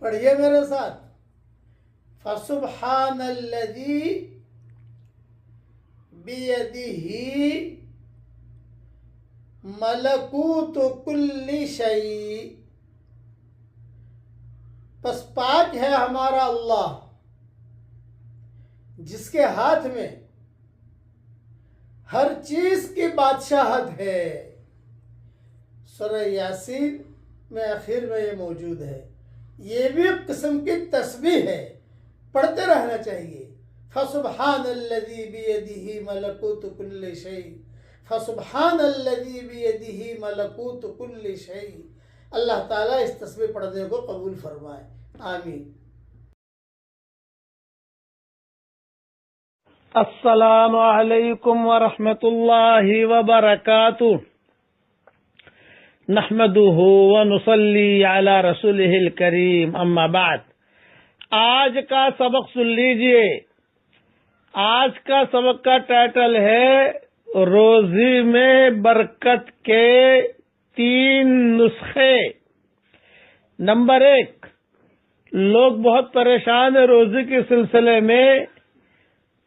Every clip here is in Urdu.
پڑھیے میرے ساتھ. فسبحان الذی بیدہ ملکوت کل شیء. پس پاک ہے ہمارا اللہ جس کے ہاتھ میں ہر چیز کی بادشاہت ہے. سورہ یاسین میں آخر میں یہ موجود ہے. یہ بھی قسم کی تسبیح ہے، پڑھتے رہنا چاہیے. فسبحان الذی بیدہ ملکوت کل شیء، فسبحان الذی بیدہ ملکوت کل شیء. اللہ تعالیٰ اس تسبیح پڑھنے کو قبول فرمائے. آمین. السلام علیکم ورحمۃ اللہ وبرکاتہ. نحمده ونصلی علی رسولہ الکریم، اما بعد. آج کا سبق سن لیجئے. آج کا سبق کا ٹائٹل ہے روزی میں برکت کے 3 نسخے. نمبر 1، لوگ بہت پریشان ہیں روزی کے سلسلے میں.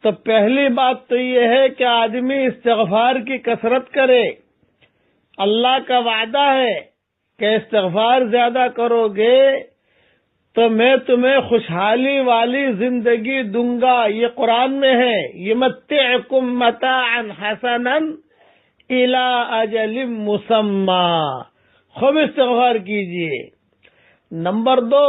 تو پہلی بات تو یہ ہے کہ آدمی استغفار کی کثرت کرے. اللہ کا وعدہ ہے کہ استغفار زیادہ کرو گے تو میں تمہیں خوشحالی والی زندگی دوں گا. یہ قرآن میں ہے. یمتعکم متاعا حسنا الی اجل مسمی. خوب استغفار کیجئے. نمبر 2،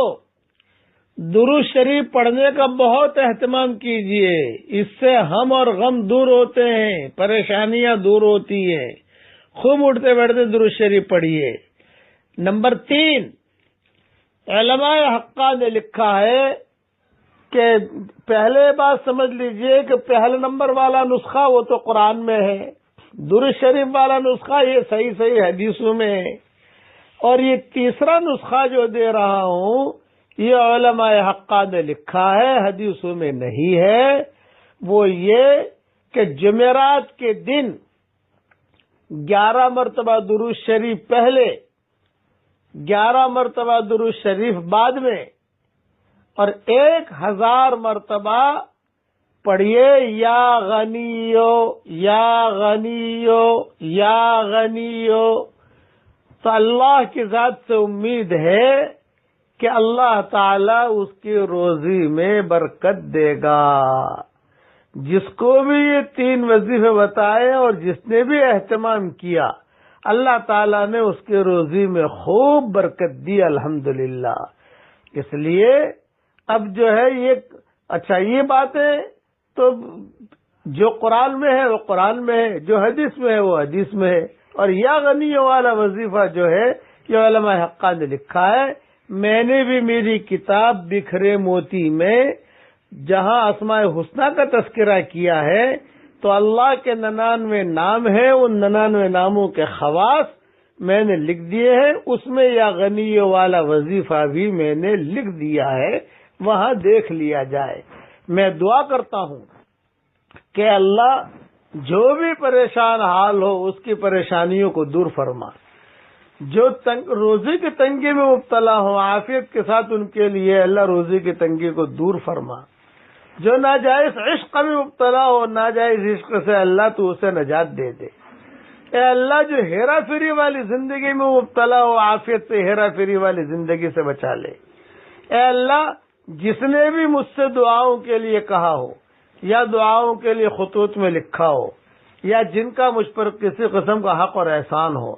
درود شریف پڑھنے کا بہت اہتمام کیجئے. اس سے ہم اور غم دور ہوتے ہیں، پریشانیاں دور ہوتی ہیں. خوب اٹھتے بیٹھتے درود شریف پڑھیے. نمبر 3، علماء حقہ نے لکھا ہے کہ پہلے بات سمجھ لیجئے کہ پہلے نمبر والا نسخہ وہ تو قرآن میں ہے. درود شریف والا نسخہ یہ صحیح حدیثوں میں ہے. اور یہ تیسرا نسخہ جو دے رہا ہوں یہ علماء حقہ نے لکھا ہے، حدیثوں میں نہیں ہے. وہ یہ کہ جمعرات کے دن 11 مرتبہ درود شریف پہلے، 11 مرتبہ درود شریف بعد میں، اور 1000 مرتبہ پڑھیے یا غنیو یا غنیو یا غنیو. تو اللہ کی ذات سے امید ہے کہ اللہ تعالی اس کی روزی میں برکت دے گا. جس کو بھی یہ 3 وظیفے بتائے اور جس نے بھی اہتمام کیا، اللہ تعالیٰ نے اس کی روزی میں خوب برکت دی الحمدللہ. اس لیے اب جو ہے یہ باتیں تو جو قرآن میں ہے وہ قرآن میں ہے، جو حدیث میں ہے وہ حدیث میں ہے. اور یا غنی والا وظیفہ جو ہے یہ علماء حقہ نے لکھا ہے. میں نے بھی میری کتاب بکھرے موتی میں جہاں اسماء حسنہ کا تذکرہ کیا ہے تو اللہ کے 99 نام ہیں، ان 99 ناموں کے خواص میں نے لکھ دیے ہیں. اس میں یا غنی والا وظیفہ بھی میں نے لکھ دیا ہے، وہاں دیکھ لیا جائے. میں دعا کرتا ہوں کہ اللہ جو بھی پریشان حال ہو اس کی پریشانیوں کو دور فرما. جو روزی کی تنگی میں مبتلا ہو عافیت کے ساتھ ان کے لیے اللہ روزی کی تنگی کو دور فرما. جو ناجائز عشق میں مبتلا ہو ناجائز عشق سے اللہ تو اسے نجات دے دے. اے اللہ جو ہیرا پھیری والی زندگی میں مبتلا ہو عافیت سے ہیرا پھیری والی زندگی سے بچا لے. اے اللہ جس نے بھی مجھ سے دعاؤں کے لیے کہا ہو یا دعاؤں کے لیے خطوط میں لکھا ہو یا جن کا مجھ پر کسی قسم کا حق اور احسان ہو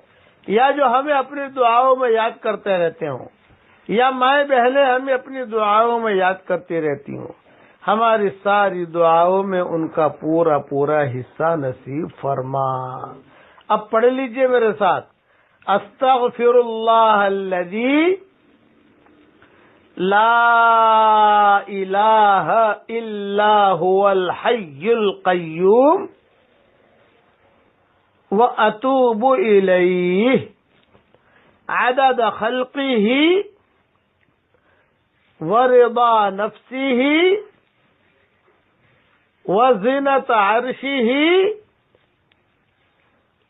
یا جو ہمیں اپنی دعاؤں میں یاد کرتے رہتے ہوں یا مائیں بہنیں ہمیں اپنی دعاؤں میں یاد کرتی رہتی ہوں، ہماری ساری دعاؤں میں ان کا پورا پورا حصہ نصیب فرما. اب پڑھ لیجئے میرے ساتھ. استغفر اللہ الذی لا الہ الا هو الحی القیوم واتوب الیہ عدد خلقہ ورضا نفسہ وزنت عرشہ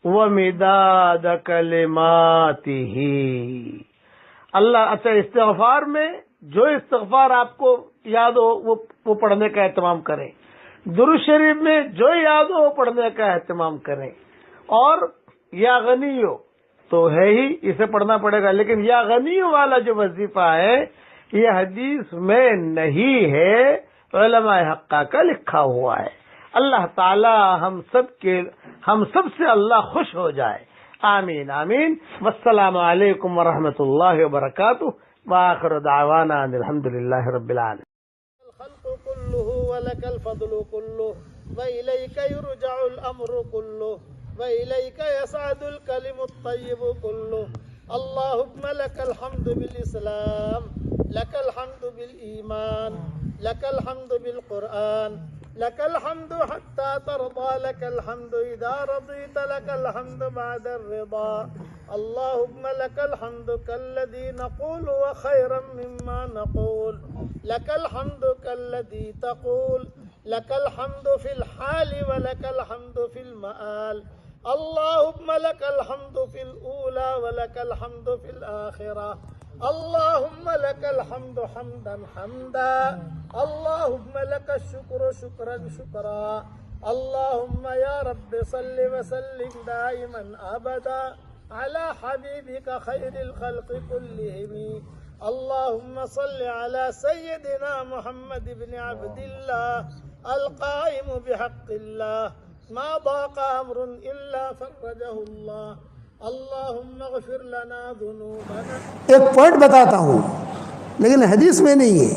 ومداد کلماتہ. اللہ اچھا استغفار میں جو استغفار آپ کو یاد ہو وہ پڑھنے کا اہتمام کریں. درود شریف میں جو یاد ہو وہ پڑھنے کا اہتمام کریں. اور یا غنیو تو ہے ہی، اسے پڑھنا پڑے گا، لیکن یا غنیو والا جو وظیفہ ہے یہ حدیث میں نہیں ہے، علماء حقہ کا لکھا ہوا ہے. اللہ تعالی ہم سب سے اللہ خوش ہو جائے. آمین آمین. والسلام علیکم ورحمۃ اللہ وبرکاتہ. وآخر دعوانا ان الحمد للہ رب العالمین. الخلق كله ولك الفضل كله وإليك يرجع الأمر كله وإليك يسعد الكلم الطيب كله. اللهم لك الحمد بالإسلام، لك الحمد بالإيمان، لك الحمد بالقرآن، لك الحمد حتى ترضى، لك الحمد إذا رضيت، لك الحمد بعد الرضا. اللهم لك الحمد كالذي نقول وخيرا مما نقول، لك الحمد كالذي تقول، لك الحمد في الحال ولك الحمد في المآل. اللهم لك الحمد في الأولى ولك الحمد في الآخرة. اللهم لك الحمد حمدا حمدا. اللهم لك الشكر شكرا شكرا. اللهم يا رب صل وسلم دائما أبدا على حبيبك خير الخلق كلهم. اللهم صل على سيدنا محمد بن عبد الله القائم بحق الله. ما ضاق أمر إلا فرجه الله. اللهم اغفر لنا ذنوبنا. ایک پوائنٹ بتاتا ہوں لیکن حدیث میں نہیں ہے.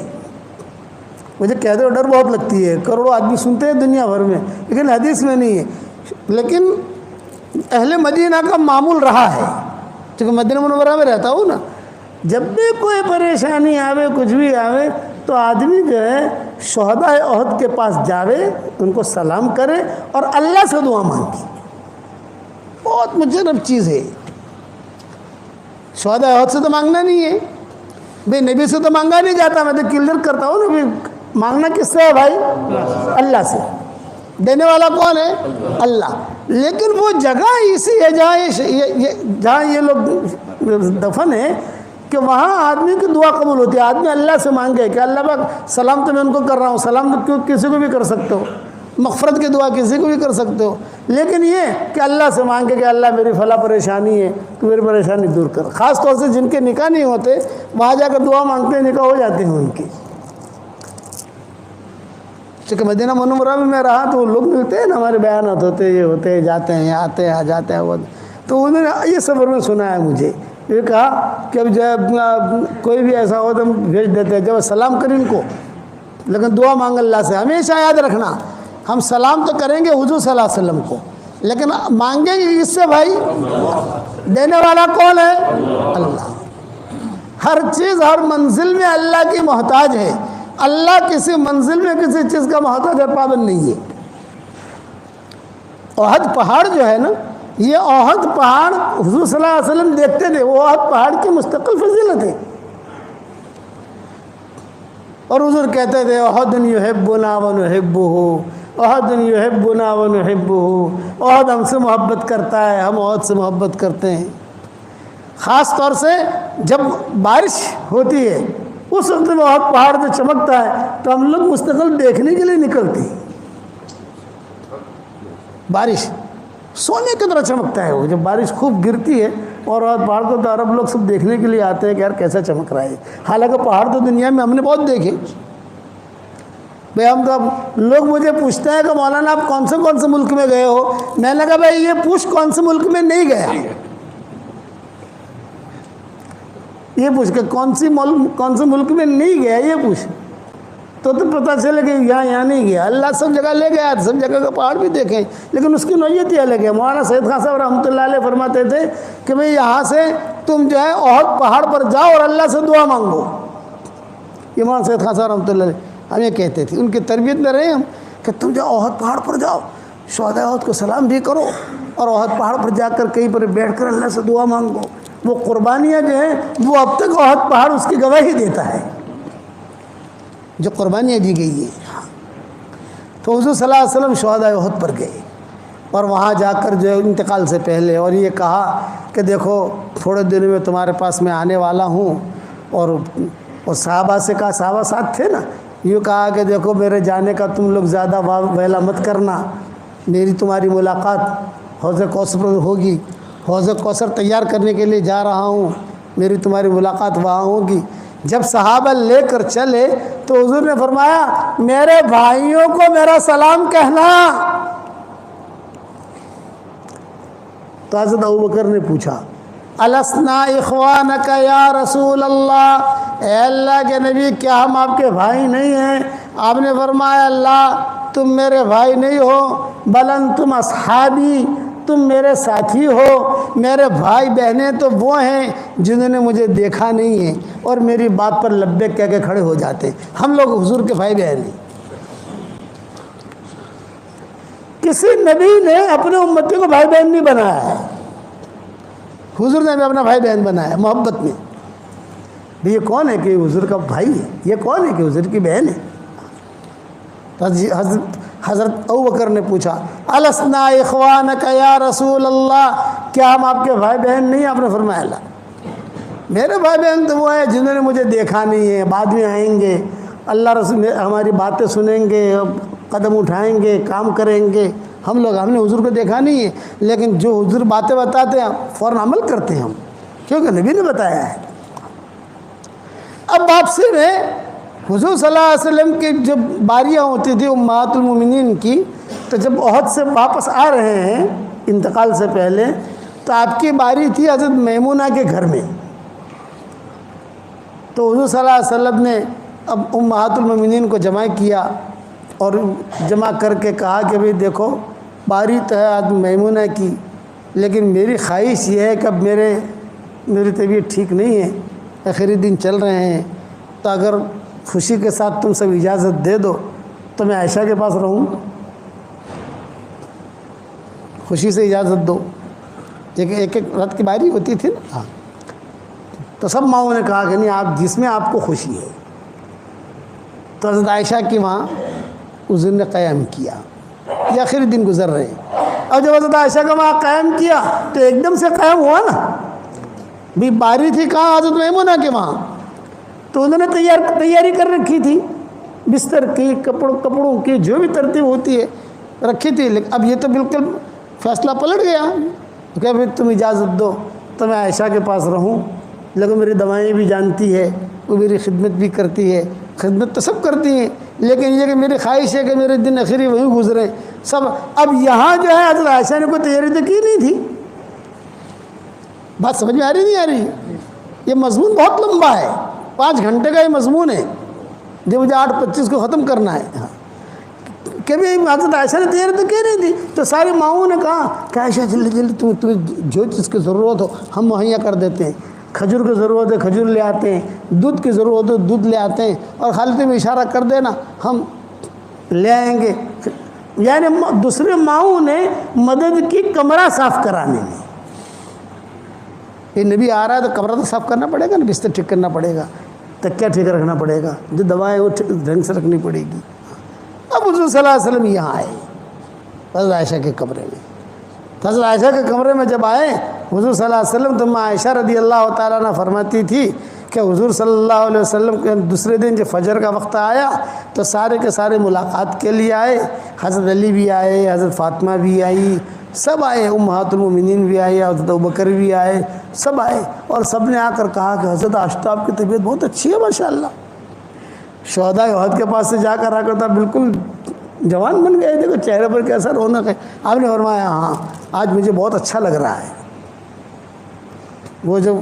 مجھے کہتے ہو ڈر بہت لگتی ہے، کروڑوں آدمی سنتے ہیں دنیا بھر میں، لیکن حدیث میں نہیں ہے. لیکن اہل مدینہ کا معمول رہا ہے، چونکہ مدینہ منورہ میں رہتا ہوں نا، جب بھی کوئی پریشانی آوے، کچھ بھی آوے، تو آدمی جو ہے شہداء احد کے پاس جاوے، ان کو سلام کرے اور اللہ سے دعا مانگے. بہت مجرب چیز ہے. شہداء احد سے تو مانگنا نہیں ہے بھائی، نبی سے تو مانگا نہیں جاتا. میں تو کلیئر کرتا ہوں نا، مانگنا کس سے ہے بھائی؟ اللہ سے. دینے والا کون ہے؟ اللہ. لیکن وہ جگہ اسی ہے جہاں یہ لوگ دفن ہیں کہ وہاں آدمی کی دعا قبول ہوتی ہے. آدمی اللہ سے مانگے کہ اللہ پاک سلام تو میں ان کو کر رہا ہوں، سلام تو کسی کو بھی کر سکتے ہو، مغفرت کی دعا کسی کو بھی کر سکتے ہو، لیکن یہ کہ اللہ سے مانگے کہ اللہ میری فلاں پریشانی ہے تو میری پریشانی دور کر. خاص طور سے جن کے نکاح نہیں ہوتے وہاں جا کر دعا مانگتے ہیں، نکاح ہو جاتے ہیں ان کی. چونکہ مدینہ منورہ میں رہا تو وہ لوگ ملتے ہیں نا، ہمارے بیانات ہوتے، یہ ہوتے، جاتے ہیں، آتے ہیں، جاتے ہیں. وہ تو انہوں نے یہ سفر میں سنا ہے مجھے، یہ کہا کہ اب جب کوئی بھی ایسا ہو تو ہم بھیج دیتے ہیں، جب سلام کریں ان کو، لیکن دعا مانگ اللہ سے. ہمیشہ یاد رکھنا، ہم سلام تو کریں گے حضور صلی اللہ علیہ وسلم کو، لیکن مانگیں گے کس سے بھائی؟ دینے والا کون ہے؟ اللہ. ہر چیز ہر منزل میں اللہ کی محتاج ہے. اللہ کسی منزل میں کسی چیز کا محتاج اور پابند نہیں ہے. احد پہاڑ جو ہے نا، یہ احد پہاڑ حضور صلی اللہ علیہ وسلم دیکھتے تھے، وہ احد پہاڑ کی مستقل فضیلت ہے. اور حضور کہتے تھے احد یحبنا ونحبہ، احد یحبنا ونحبہ. احد ہم سے محبت کرتا ہے، ہم احد سے محبت کرتے ہیں. خاص طور سے جب بارش ہوتی ہے اس وقت میں احد پہاڑ جو چمکتا ہے تو ہم لوگ مستقل دیکھنے کے لیے نکلتے ہیں. بارش سونے کی طرح چمکتا ہے وہ، جب بارش خوب گرتی ہے اور پہاڑ کو تو عرب لوگ سب دیکھنے کے لیے آتے ہیں کہ یار کیسا چمک رہا ہے. حالانکہ پہاڑ تو دنیا میں ہم نے بہت دیکھے بھائی. ہم تو اب لوگ مجھے پوچھتے ہیں کہ مولانا آپ کون سے ملک میں گئے ہو؟ میں نے کہا بھائی یہ پوچھ کون سے ملک میں نہیں گیا، یہ پوچھ کہ کون سے ملک میں نہیں گیا یہ پوچھ، تو پتہ چلے کہ یہاں نہیں گیا. اللہ سب جگہ لے گیا، سب جگہ کا پہاڑ بھی دیکھیں، لیکن اس کی نوعیت ہی الگ ہے. مولانا سید خان صاحب رحمۃ اللہ علیہ فرماتے تھے کہ بھئی یہاں سے تم جو ہے احد پہاڑ پر جاؤ اور اللہ سے دعا مانگو. یہ مولانا سید خان صاحب رحمۃ اللہ علیہ ہمیں کہتے تھے، ان کی تربیت میں رہے ہم، کہ تم جاؤ احد پہاڑ پر جاؤ، شہداء احد کو سلام بھی کرو اور احد پہاڑ پر جا کر کہیں پر بیٹھ کر اللہ سے دعا مانگو. وہ قربانیاں جو ہیں وہ اب تک احد پہاڑ اس کی گواہی دیتا ہے، جو قربانیاں دی گئی ہیں. تو حضور صلی اللہ علیہ وسلم شہداء احد پر گئے اور وہاں جا کر جو ہے انتقال سے پہلے اور یہ کہا کہ دیکھو تھوڑے دنوں میں تمہارے پاس میں آنے والا ہوں اور اور صحابہ سے کہا، صحابہ ساتھ تھے نا، یوں کہا کہ دیکھو میرے جانے کا تم لوگ زیادہ ویلا مت کرنا، میری تمہاری ملاقات حوض کوثر پر ہوگی، حوض کوثر تیار کرنے کے لیے جا رہا ہوں، میری تمہاری ملاقات وہاں ہوگی۔ جب صحابہ لے کر چلے تو حضور نے فرمایا میرے بھائیوں کو میرا سلام کہنا۔ تو حضرت ابوبکر نے پوچھا السنا اخوانک یا رسول اللہ، اے اللہ کے نبی کیا ہم آپ کے بھائی نہیں ہیں؟ آپ نے فرمایا اللہ تم میرے بھائی نہیں ہو، بل انتم اصحابی، تم میرے ساتھی ہو۔ میرے بھائی بہنیں تو وہ ہیں جنہوں نے مجھے دیکھا نہیں ہے اور میری بات پر لبیک کہہ کے کھڑے ہو جاتے ہیں، ہم لوگ حضور کے بھائی بہن ہیں۔ کسی نبی نے اپنے امتی کو بھائی بہن نہیں بنایا ہے، حضور نے بھی اپنا بھائی بہن بنایا محبت میں۔ یہ کون ہے کہ حضور کا بھائی ہے؟ یہ کون ہے کہ حضور کی بہن ہے؟ حضرت ابوبکر نے پوچھا السنا اخوانک یا رسول اللہ، کیا ہم آپ کے بھائی بہن نہیں؟ آپ نے فرمایا اللہ میرے بھائی بہن تو وہ ہیں جنہوں نے مجھے دیکھا نہیں ہے، بعد میں آئیں گے، اللہ رسول ہماری باتیں سنیں گے، قدم اٹھائیں گے، کام کریں گے۔ ہم نے حضور کو دیکھا نہیں ہے، لیکن جو حضور باتیں بتاتے ہیں فوراً عمل کرتے ہیں ہم، کیونکہ نبی نے بتایا ہے۔ اب واپسی میں حضور صلی اللہ علیہ وسلم کی جب باریاں ہوتی تھی امہات المومنین کی، تو جب احد سے واپس آ رہے ہیں انتقال سے پہلے، تو آپ کی باری تھی حضرت میمونہ کے گھر میں۔ تو حضور صلی اللہ علیہ وسلم نے اب امہات المومنین کو جمع کیا اور جمع کر کے کہا کہ بھئی دیکھو باری تو ہے حضرت میمونہ کی، لیکن میری خواہش یہ ہے کہ اب میری طبیعت ٹھیک نہیں ہے، آخری دن چل رہے ہیں، تو اگر خوشی کے ساتھ تم سب اجازت دے دو تو میں عائشہ کے پاس رہوں، خوشی سے اجازت دو۔ ایک رات کی باری ہوتی تھی نا، ہاں، تو سب ماؤں نے کہا کہ نہیں آپ جس میں آپ کو خوشی ہے۔ تو حضرت عائشہ کی وہاں حضور نے قیام کیا، یہ آخری دن گزر رہے ہیں، اور جب حضرت عائشہ کا وہاں قیام کیا تو ایک دم سے قیام ہوا نا، بھی باری تھی کہاں؟ حضرت میمونہ کے وہاں، تو انہوں نے تیاری کر رکھی تھی، بستر کی، کپڑوں کی، جو بھی ترتیب ہوتی ہے رکھی تھی، لیکن اب یہ تو بالکل فیصلہ پلٹ گیا کہ بھئی تم اجازت دو تو میں عائشہ کے پاس رہوں، لیکن میری دوائیں بھی جانتی ہے، وہ میری خدمت بھی کرتی ہے، خدمت تو سب کرتی ہیں، لیکن یہ کہ میری خواہش ہے کہ میرے دن آخری وہیں گزرے سب۔ اب یہاں جو ہے حضرت عائشہ نے کوئی تیاری تو کی نہیں تھی، بات سمجھ میں آ رہی نہیں آ رہی؟ یہ مضمون بہت لمبا ہے، 5 گھنٹے کا یہ مضمون ہے جو مجھے 8:25 کو ختم کرنا ہے۔ کہ بھی حضرت عائشہ نے تیاری تو کی نہیں تھی، تو ساری ماؤں نے کہا کہ عائشہ جلدی جلدی تمہیں جو چیز کی ضرورت ہو ہم مہیا کر دیتے ہیں، کھجور کی ضرورت ہے کھجور لے آتے ہیں، دودھ کی ضرورت ہے دودھ لے آتے ہیں، اور خالی تم اشارہ کر دینا ہم لے آئیں گے۔ یعنی دوسرے ماؤں نے مدد کی کمرہ صاف کرانے میں۔ یہ نبی آ رہا ہے تو کمرہ تو صاف کرنا پڑے گا نا، بستر ٹھیک کرنا پڑے گا، تکیہ ٹھیک رکھنا پڑے گا، جو دوائیں وہ ڈھنگ سے رکھنی پڑے گی۔ اب حضور صلی اللہ علیہ وسلم یہاں آئے حضرت عائشہ کے کمرے میں۔ حضرت عائشہ کے کمرے میں جب آئے حضور صلی اللہ علیہ وسلم، تو عائشہ رضی اللہ تعالیٰ عنہ فرماتی تھی کہ حضور صلی اللہ علیہ وسلم کے دوسرے دن جب فجر کا وقت آیا تو سارے کے سارے ملاقات کے لیے آئے، حضرت علی بھی آئے، حضرت فاطمہ بھی آئی، سب آئے، امہات المومنین بھی آئے، حضرت ابوبکر بھی آئے، سب آئے، اور سب نے آ کر کہا کہ حضرت آج تو آپ کی طبیعت بہت اچھی ہے ماشاءاللہ، شہداء احد کے پاس سے جا کر آ کر تھا بالکل جوان بن گئے، دیکھو چہرے پر کیسا رونق ہے۔ آپ نے فرمایا ہاں آج مجھے بہت اچھا لگ رہا ہے، وہ جو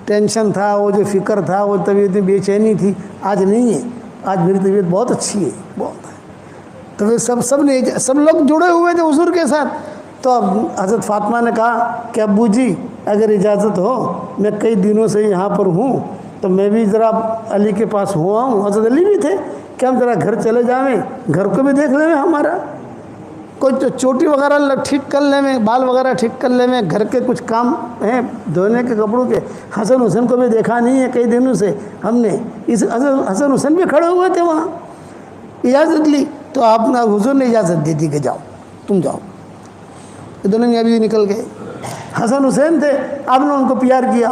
ٹینشن تھا، وہ جو فکر تھا، وہ طبیعت بے چینی تھی، آج نہیں ہے، آج میری طبیعت بہت اچھی ہے، بہت ہے۔ تو پھر سب لوگ جڑے ہوئے تھے حضور کے ساتھ۔ تو اب حضرت فاطمہ نے کہا کہ ابو جی اگر اجازت ہو میں کئی دنوں سے یہاں پر ہوں تو میں بھی ذرا علی کے پاس ہوا ہوں، حضرت علی بھی تھے، کہ ہم ذرا گھر چلے جائیں، گھر کو بھی دیکھ لیں ہمارا، کوئی چوٹی وغیرہ ٹھیک کر لیں میں، بال وغیرہ ٹھیک کر لیں میں، گھر کے کچھ کام ہیں دھونے کے کپڑوں کے۔ حسن حسین کو بھی دیکھا نہیں ہے کئی دنوں سے ہم نے، حسن حسین بھی کھڑے ہوئے تھے وہاں، اجازت لی تو آپ نے حضور نے اجازت دی تھی کہ جاؤ تم جاؤ، دونوں میں ابھی نکل گئے۔ حسن حسین تھے، آپ نے ان کو پیار کیا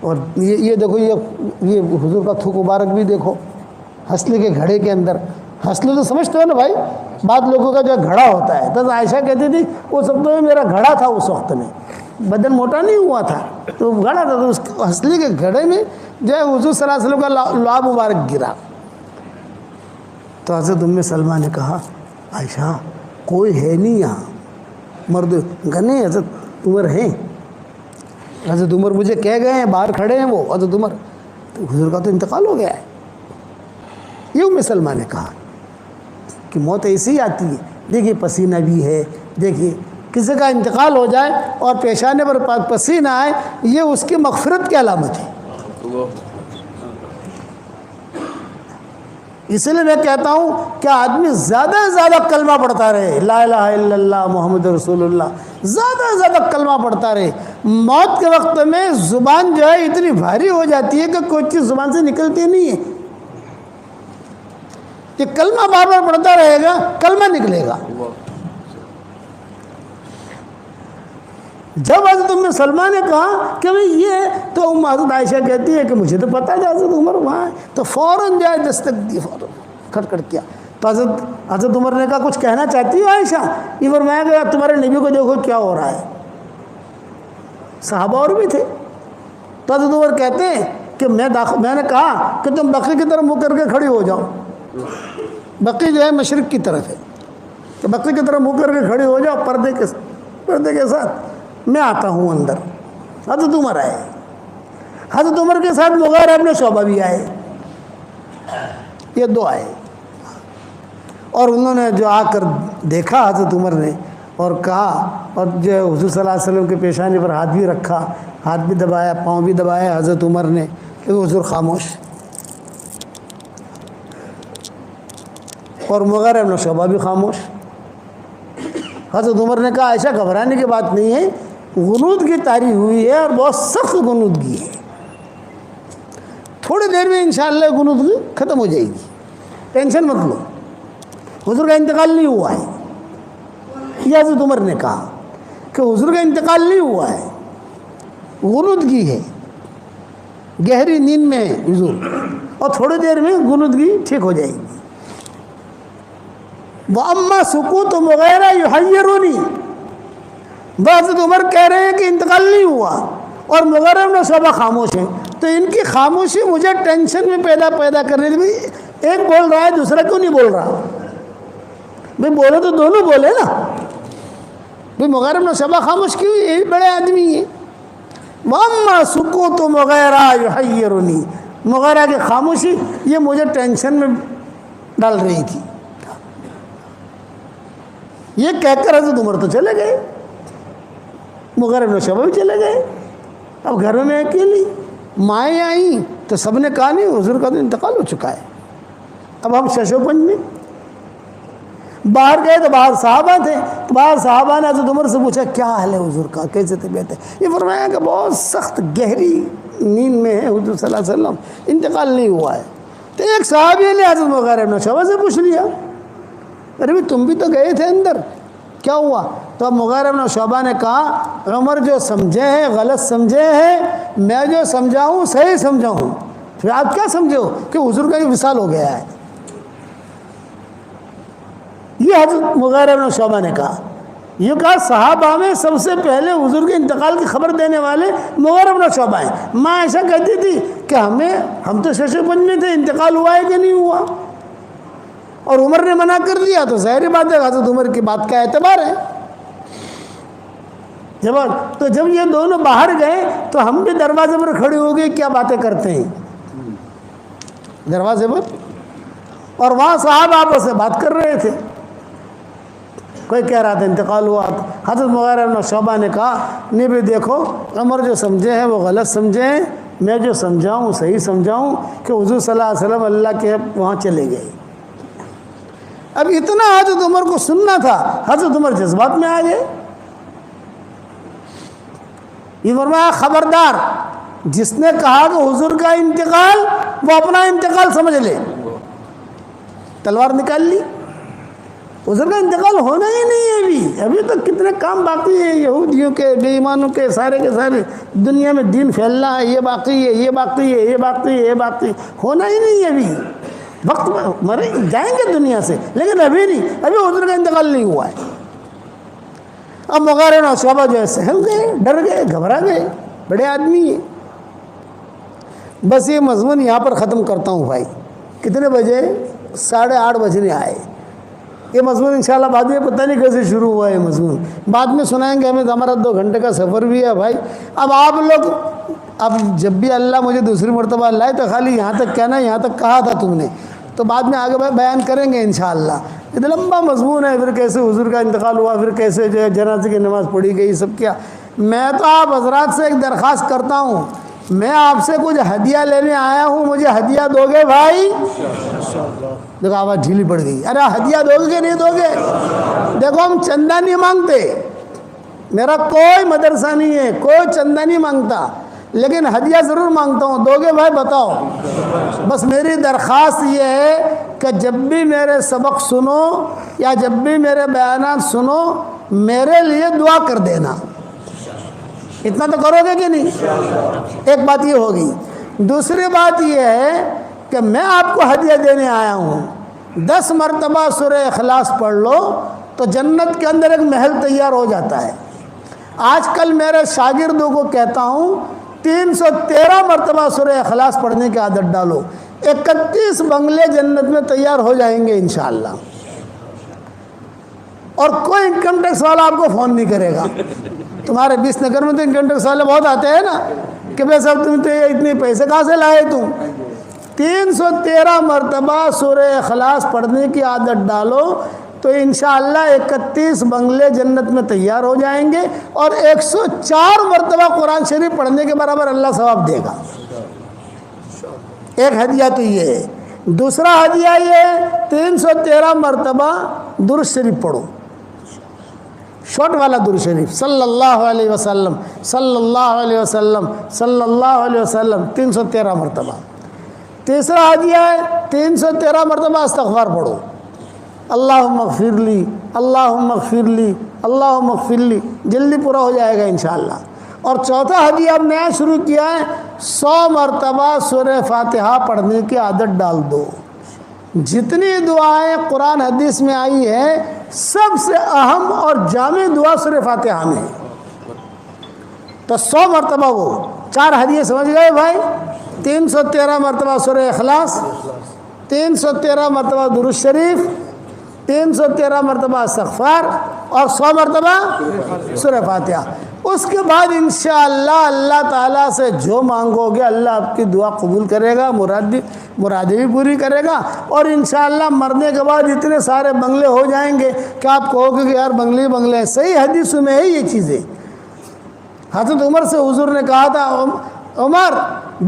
اور یہ دیکھو یہ حضور کا تھوک مبارک بھی دیکھو ہنسلے کے گھڑے کے اندر. ہنسلے تو سمجھتے ہو نا بھائی, بعض لوگوں کا جو گھڑا ہوتا ہے, تو عائشہ کہتی تھی وہ سب تو میرا گھڑا تھا اس وقت میں, بدن موٹا نہیں ہوا تھا تو گھڑا تھا, تو اس ہنسلے کے گھڑے میں جو ہے حضور صلی اللہ علیہ وسلم کا لعاب مبارک گرا. تو حضرت ام سلمہ نے کہا عائشہ کوئی ہے نہیں یہاں مرد. گنے حضرت عمر ہیں, حضرت عمر مجھے کہہ گئے ہیں, باہر کھڑے ہیں وہ حضرت عمر, تو حضور کا تو انتقال ہو گیا ہے. یہ ام سلمہ نے کہا کہ موت ایسی ہی آتی ہے. دیکھیے پسینہ بھی ہے, دیکھیے کسی کا انتقال ہو جائے اور پیشانے پر پسینہ آئے, یہ اس کی مغفرت کی علامت ہے. اس لیے میں کہتا ہوں کہ آدمی زیادہ سے زیادہ کلمہ پڑھتا رہے, لا الہ الا اللہ محمد رسول اللہ, زیادہ سے زیادہ کلمہ پڑھتا رہے. موت کے وقت میں زبان جو ہے اتنی بھاری ہو جاتی ہے کہ کوئی چیز زبان سے نکلتی نہیں ہے. یہ کلمہ بار بار پڑھتا رہے گا, کلمہ نکلے گا. جب حضرت ام سلمہ نے کہا کہ بھئی یہ, تو حضرت عائشہ کہتی ہے کہ مجھے تو پتہ ہے حضرت عمر وہاں ہے, تو فوراً جائے دستک دی, فوراً کھٹ کیا. تو حضرت عمر نے کہا کچھ کہنا چاہتی ہو عائشہ؟ یہ فرمایا کہ تمہارے نبی کو دیکھو کیا ہو رہا ہے. صحابہ اور بھی تھے. تو حضرت عمر کہتے ہیں کہ میں نے کہا کہ تم بقیع کی طرف منہ کر کے کھڑی ہو جاؤ. بقیع جو ہے مشرق کی طرف ہے, کہ بقیع کی طرف منہ کر کے کھڑی ہو جاؤ پردے کے ساتھ, میں آتا ہوں اندر. حضرت عمر آئے, حضرت عمر کے ساتھ مغیرہ ابن شعبہ بھی آئے, یہ دو آئے. اور انہوں نے جو آ کر دیکھا حضرت عمر نے اور کہا, اور جو حضور صلی اللہ علیہ وسلم کے پیشانی پر ہاتھ بھی رکھا, ہاتھ بھی دبایا, پاؤں بھی دبایا حضرت عمر نے, کہ حضور خاموش. اور مغیرہ ابن شعبہ بھی خاموش. حضرت عمر نے کہا عائشہ گھبرانے کی بات نہیں ہے, غنود کی تاری ہوئی ہے اور بہت سخت غنودگی ہے, تھوڑی دیر میں انشاءاللہ غنودگی ختم ہو جائے گی, ٹینشن مت لو, حضور کا انتقال نہیں ہوا ہے. یہ حضرت عمر نے کہا کہ حضور کا انتقال نہیں ہوا ہے, غنودگی ہے, گہری نیند میں ہے حضور, اور تھوڑی دیر میں غنودگی ٹھیک ہو جائے گی. وَأَمَّا سُكُوتُ مُغِيرَةَ يُحَيِّرُنِي, حضرت عمر کہہ رہے ہیں کہ انتقال نہیں ہوا اور مغیرہ ابن شعبہ خاموش ہیں, تو ان کی خاموشی مجھے ٹینشن میں پیدا کر رہی تھی. ایک بول رہا ہے, دوسرا کیوں نہیں بول رہا؟ بھئی بولے تو دونوں بولے نا. بھئی مغیرہ ابن شعبہ خاموش کیوں؟ یہ بڑے آدمی ہیں. وَأَمَّا سُكُوتُ مُغِيرَةَ يُحَيِّرُنِي, مغیرہ کی خاموشی یہ مجھے ٹینشن میں ڈال رہی تھی. یہ کہہ کر حضرت عمر تو چلے گئے, مغیرہ ابن شعبہ بھی چلے گئے. اب گھر میں اکیلی مائیں آئیں تو سب نے کہا نہیں حضور کا تو انتقال ہو چکا ہے. اب ہم ششو پنج میں باہر گئے تو باہر صحابہ تھے, تو باہر صحابہ نے حضرت عمر سے پوچھا کیا حال ہے حضور کا, کیسے طبیعت ہے؟ یہ فرمایا کہ بہت سخت گہری نیند میں ہے حضور صلی اللہ علیہ وسلم, انتقال نہیں ہوا ہے. تو ایک صحابی نے حضرت مغیرہ ابن شعبہ سے پوچھ لیا, ارے بھی تم بھی تو گئے تھے اندر, کیا ہوا؟ تو اب مغیرہ ابن شعبہ نے کہا عمر جو سمجھے ہیں غلط سمجھے ہیں, میں جو سمجھاؤں صحیح سمجھاؤں. پھر آپ کیا سمجھے ہو کہ حضور کا یہ وصال ہو گیا ہے؟ یہ حضرت مغیرہ ابن شعبہ نے کہا. یہ کہا صحابہ میں سب سے پہلے حضور کے انتقال کی خبر دینے والے مغیرہ ابن شعبہ ہیں. ماں ایسا کہتی تھی کہ ہم تو شش پنج میں تھے, انتقال ہوا ہے کہ نہیں ہوا, اور عمر نے منع کر دیا تو ظاہری بات ہے حضرت عمر کی بات کا اعتبار ہے. تو جب یہ دونوں باہر گئے تو ہم بھی دروازے پر کھڑے ہو گئے, کیا باتیں کرتے ہیں دروازے پر, اور وہاں صاحب آپس سے بات کر رہے تھے. کوئی کہہ رہا تھا انتقال ہوا. حضرت مغیرہ ابن شعبہ نے کہا نہیں بھی دیکھو عمر جو سمجھے ہیں وہ غلط سمجھے ہیں, میں جو سمجھاؤں صحیح سمجھاؤں, کہ حضور صلی اللہ علیہ وسلم اللہ کے وہاں چلے گئے. اب اتنا حضرت عمر کو سننا تھا, حضرت عمر جذبات میں آ گئے. یہ فرمایا خبردار, جس نے کہا کہ حضور کا انتقال وہ اپنا انتقال سمجھ لے. تلوار نکال لی, حضور کا انتقال ہونا ہی نہیں ہے ابھی تک کتنے کام باقی ہیں یہودیوں کے، بے ایمانوں کے، سارے کے سارے دنیا میں دین پھیلنا ہے، یہ باقی ہے، یہ باقی ہے، یہ باقی ہے، یہ باقی ہونا ہی نہیں ہے ابھی، وقت مرے جائیں گے دنیا سے لیکن ابھی نہیں، ابھی حضور کا انتقال نہیں ہوا ہے۔ اب مغارین اور صحابہ جو ہے سہل گئے، ڈر گئے، گھبرا گئے، بڑے آدمی ہیں۔ بس یہ مضمون یہاں پر ختم کرتا ہوں بھائی۔ کتنے بجے؟ 8:30 بجنے آئے۔ یہ مضمون انشاءاللہ بعد میں پتہ نہیں کیسے شروع ہوا ہے مضمون، بعد میں سنائیں گے، ہمیں ہمارا 2 گھنٹے کا سفر بھی ہے بھائی۔ اب آپ لوگ، اب جب بھی اللہ مجھے دوسری مرتبہ لائے تو خالی یہاں تک کہنا، یہاں تک کہا تھا تم نے، تو بعد میں آگے بیان کریں گے انشاءاللہ۔ اتنا لمبا مضمون ہے، پھر کیسے حضور کا انتقال ہوا، پھر کیسے جو ہے جنازے کی نماز پڑھی گئی، سب کیا۔ میں تو آپ حضرات سے ایک درخواست کرتا ہوں، میں آپ سے کچھ ہدیہ لینے آیا ہوں، مجھے ہدیہ دو گے بھائی؟ دیکھو آواز ڈھیلی پڑ گئی، ارے ہدیہ دو گے کہ نہیں دو گے؟ دیکھو ہم چندہ نہیں مانگتے، میرا کوئی مدرسہ نہیں ہے، کوئی چندہ نہیں مانگتا، لیکن ہدیہ ضرور مانگتا ہوں، دو گے بھائی بتاؤ؟ بس میری درخواست یہ ہے کہ جب بھی میرے سبق سنو یا جب بھی میرے بیانات سنو، میرے لیے دعا کر دینا، اتنا تو کرو گے کہ نہیں؟ ایک بات یہ ہوگی۔ دوسری بات یہ ہے کہ میں آپ کو ہدیہ دینے آیا ہوں، 10 مرتبہ سورہ اخلاص پڑھ لو تو جنت کے اندر ایک محل تیار ہو جاتا ہے۔ آج کل میرے شاگردوں کو کہتا ہوں 313 مرتبہ سورہ اخلاص پڑھنے کی عادت ڈالو، 31 بنگلے جنت میں تیار ہو جائیں گے انشاءاللہ، اور کوئی انکم ٹیکس والا آپ کو فون نہیں کرے گا۔ تمہارے 20 نگر میں تو انکم ٹیکس والے بہت آتے ہیں نا کہ بھائی صاحب تم تو اتنے پیسے کہاں سے لائے تم؟ 313 مرتبہ سورہ اخلاص پڑھنے کی عادت ڈالو تو انشاءاللہ 31 بنگلے جنت میں تیار ہو جائیں گے، اور 104 مرتبہ قرآن شریف پڑھنے کے برابر اللہ ثواب دے گا۔ ایک ہدیہ تو یہ ہے۔ دوسرا ہدیہ یہ ہے 313 مرتبہ درود شریف پڑھو، شارٹ والا درود شریف، صلی اللہ علیہ وسلم، صلی اللہ علیہ وسلم، صلی اللہ علیہ وسلم، 313 مرتبہ۔ تیسرا ہدیہ ہے 313 مرتبہ استغفار پڑھو، اللہم اغفر لی، اللہم اغفر لی، اللہم اغفر لی، جلدی پورا ہو جائے گا انشاءاللہ۔ اور چوتھا ہدیہ اب نیا شروع کیا ہے، 100 مرتبہ سورہ فاتحہ پڑھنے کی عادت ڈال دو۔ جتنی دعائیں قرآن حدیث میں آئی ہے سب سے اہم اور جامع دعا سورہ فاتحہ میں، تو 100 مرتبہ وہ 4 ہدیے سمجھ گئے بھائی۔ 313 مرتبہ سورہ اخلاص، 313 مرتبہ درود شریف، 313 مرتبہ استغفار، اور 100 مرتبہ سورہ فاتحہ۔ اس کے بعد انشاءاللہ اللہ تعالیٰ سے جو مانگو گے اللہ آپ کی دعا قبول کرے گا، مرادیں بھی پوری کرے گا، اور انشاءاللہ مرنے کے بعد اتنے سارے بنگلے ہو جائیں گے کہ آپ کہو گے کہ یار بنگلے بنگلے ہیں۔ صحیح حدیث میں ہے یہ چیزیں۔ حضرت عمر سے حضور نے کہا تھا، عمر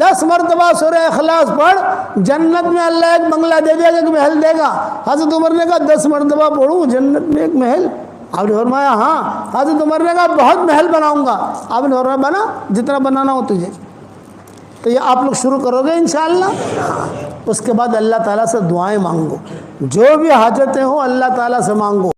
10 مرتبہ سورہ اخلاص پڑھ، جنت میں اللہ ایک بنگلہ دے دے گا، ایک محل دے گا۔ حضرت عمر نے کہا 10 مرتبہ پڑھوں جنت میں ایک محل؟ آپ نے فرمایا ہاں۔ حضرت عمر نے کہا بہت محل بناؤں گا۔ آپ نے فرمایا بنا جتنا بنانا ہو تجھے۔ تو یہ آپ لوگ شروع کرو گے انشاءاللہ۔ اس کے بعد اللہ تعالیٰ سے دعائیں مانگو، جو بھی حاجتیں ہوں اللہ تعالیٰ سے مانگو۔